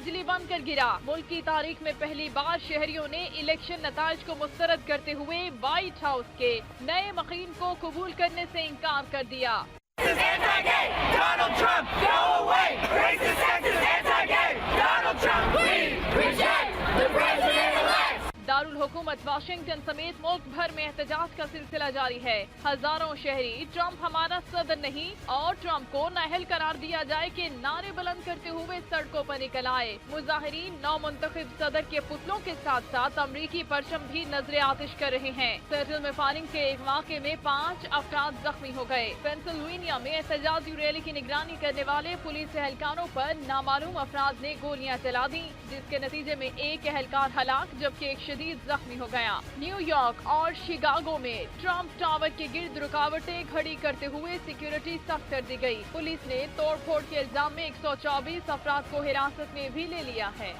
बिजली बन कर गिरा। मुल्क की तारीख में पहली बार शहरियों ने इलेक्शन नताइज को मुस्तरद करते हुए व्हाइट हाउस के नए मकीन को कबूल करने से इनकार कर दिया। दारुल हुकूमत वाशिंगटन समेत मुल्क भर में एहतजाज का सिलसिला जारी है। हजारों शहरी ट्रंप हमारा सदर नहीं और ट्रंप को नाअहल करार दिया जाए के नारे बुलंद करते हुए सड़कों पर निकल आए। मुजाहिरीन नौमुंतखब सदर के पुतलों के साथ साथ अमरीकी परचम भी नजरे आतिश कर रहे हैं। सर्कल में फायरिंग के एक वाक़े में 5 अफराद जख्मी हो गए। पेंसिल्वेनिया में एहतजाजी रैली की निगरानी करने वाले पुलिस एहलकारों पर नामालूम अफराद ने गोलियां चला दी, जिसके नतीजे में एक एहलकार हलाक जबकि एक शदीद जख्मी हो गया। न्यूयॉर्क और शिकागो में ट्रंप टावर के गिर्द रुकावटें खड़ी करते हुए सिक्योरिटी सख्त कर दी गई। पुलिस ने तोड़ फोड़ के इल्जाम में 124 अफराद को हिरासत में भी ले लिया है।